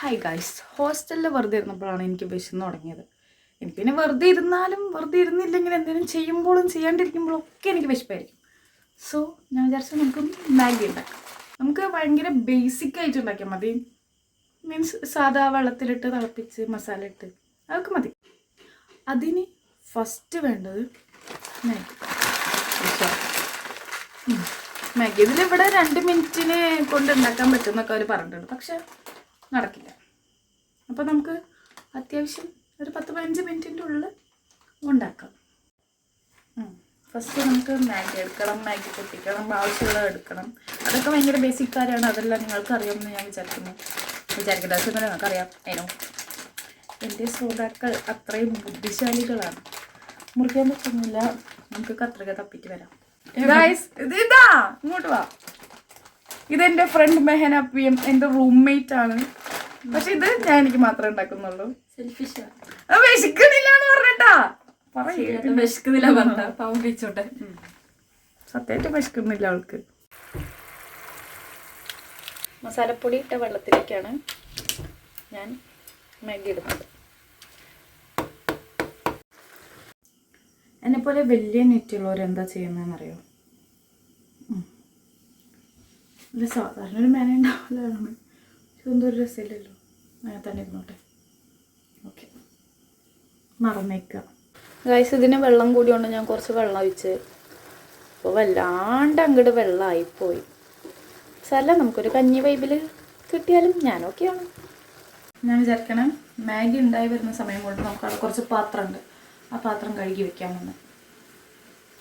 Hi guys, ഹോസ്റ്റലിൽ വെറുതെ ഇരുന്നപ്പോഴാണ് എനിക്ക് വിശന്ന് തുടങ്ങിയത്. പിന്നെ വെറുതെ ഇരുന്നാലും വെറുതെ ഇരുന്നില്ലെങ്കിൽ എന്തെങ്കിലും ചെയ്യുമ്പോഴും ചെയ്യാണ്ടിരിക്കുമ്പോഴും ഒക്കെ എനിക്ക് വിശപ്പായിരിക്കും. സോ ഞാൻ വിചാരിച്ചു നമുക്ക് മാഗി ഉണ്ടാക്കാം. നമുക്ക് ഭയങ്കര ബേസിക് ആയിട്ട് ഉണ്ടാക്കിയാൽ മതി. മീൻസ് സാധാ വെള്ളത്തിലിട്ട് തിളപ്പിച്ച് മസാല ഇട്ട് അതൊക്കെ മതി. അതിന് ഫസ്റ്റ് വേണ്ടത് മാഗി. ഇതിലിവിടെ 2 മിനിറ്റിന് കൊണ്ട് ഉണ്ടാക്കാൻ പറ്റുമെന്നൊക്കെ അവർ പറഞ്ഞിട്ടുണ്ട്, പക്ഷെ നടക്കില്ല. അപ്പോൾ നമുക്ക് അത്യാവശ്യം ഒരു 10-15 മിനിറ്റിൻ്റെ ഉള്ളിൽ ഉണ്ടാക്കാം. ഫസ്റ്റ് നമുക്ക് മാഗി എടുക്കണം, മാഗി പൊട്ടിക്കണം, ആവശ്യമുള്ളത് എടുക്കണം. അതൊക്കെ ഭയങ്കര ബേസിക് കാര്യമാണ്. അതെല്ലാം നിങ്ങൾക്ക് അറിയാമെന്ന് ഞാൻ വിചാരിക്കേണ്ട ആവശ്യമൊന്നും നിങ്ങൾക്കറിയാം. അതിനോ എൻ്റെ ശ്രോതാക്കൾ അത്രയും ബുദ്ധിശാലികളാണ്. മുറിക്കാൻ പറ്റുന്നില്ല, നമുക്ക് കത്രിക തപ്പിട്ട് വരാം. ഇതാ ഇങ്ങോട്ട് വാ. ഇതെൻ്റെ ഫ്രണ്ട് മെഹന PM, എൻ്റെ റൂംമേറ്റ് ആണ്. പക്ഷെ ഇത് ഞാൻ എനിക്ക് മാത്രമേ ഉണ്ടാക്കുന്നുള്ളൂ. വിശക്കുന്നില്ല എന്ന് പറഞ്ഞിട്ടാ വിശക്കുന്നില്ല പറഞ്ഞ പാവം കഴിച്ചോട്ടെ. സത്യമായിട്ട് വിശക്കുന്നില്ല അവൾക്ക്. മസാലപ്പൊടി ഇട്ട വെള്ളത്തിലേക്കാണ് ഞാൻ മാഗി ഇടുന്നത്. എന്നെപ്പോലെ വലിയ നെറ്റുള്ളവർ എന്താ ചെയ്യുന്നതെന്നറിയോ? അല്ല, സാധാരണ ഒരു മേന ഉണ്ടാവില്ലാണ്. ഇതൊന്നും രസമില്ലല്ലോ. അങ്ങനെ തന്നെ ഇരുന്നോട്ടെ. ഓക്കെ, മറന്നേക്കുക ഗൈസ്. ഇതിന് വെള്ളം കൂടിയോണ്ട് ഞാൻ കുറച്ച് വെള്ളം ഒഴിച്ച് അപ്പോൾ വല്ലാണ്ട് അങ്ങോട്ട് വെള്ളമായിപ്പോയി. സാരല്ല, നമുക്കൊരു കഞ്ഞി വൈബിൽ കിട്ടിയാലും ഞാൻ ഓക്കെയാണ്. ഞാൻ വിചാരിക്കണം മാഗി ഉണ്ടായി വരുന്ന സമയം കൊണ്ട് നമുക്കവിടെ കുറച്ച് പാത്രമുണ്ട്, ആ പാത്രം കഴുകി വെക്കാമെന്ന്.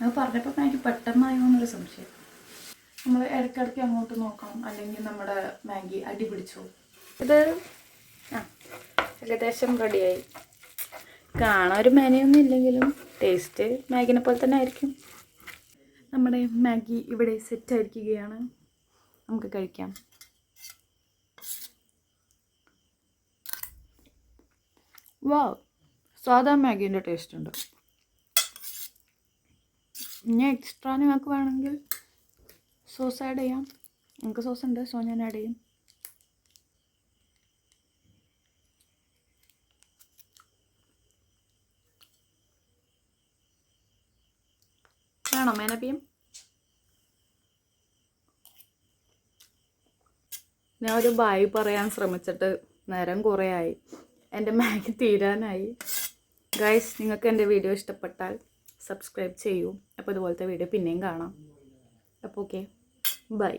അത് പറഞ്ഞപ്പോൾ മാഗി പെട്ടെന്നായോ എന്നൊരു സംശയം. നമ്മൾ ഇടയ്ക്കിടയ്ക്ക് അങ്ങോട്ട് നോക്കണം, അല്ലെങ്കിൽ നമ്മുടെ മാഗി അടി പിടിച്ചു. ഇത് ഏകദേശം റെഡിയായി. കാണാൻ ഒരു മേനയൊന്നും ഇല്ലെങ്കിലും ടേസ്റ്റ് മാഗിനെ പോലെ തന്നെ ആയിരിക്കും. നമ്മുടെ മാഗി ഇവിടെ സെറ്റായിരിക്കുകയാണ്. നമുക്ക് കഴിക്കാം. വാവ്, സാധാ മാഗീൻ്റെ ടേസ്റ്റ് ഉണ്ട്. ഇനി എക്സ്ട്രാ നിങ്ങൾക്ക് വേണമെങ്കിൽ സോസ് ആഡ് ചെയ്യാം. എനിക്ക് സോസ് ഉണ്ട്, സോ ഞാൻ ആഡ് ചെയ്യും. വേണോ മേന PM? ഞാൻ ഒരു ബായ് പറയാൻ ശ്രമിച്ചിട്ട് നേരം കുറേ ആയി. എൻ്റെ മാഗി തീരാനായി. ഗൈസ്, നിങ്ങൾക്ക് എൻ്റെ വീഡിയോ ഇഷ്ടപ്പെട്ടാൽ സബ്സ്ക്രൈബ് ചെയ്യൂ. അപ്പോൾ ഇതുപോലത്തെ വീഡിയോ പിന്നെയും കാണാം. അപ്പോൾ ഓക്കെ, ബൈ.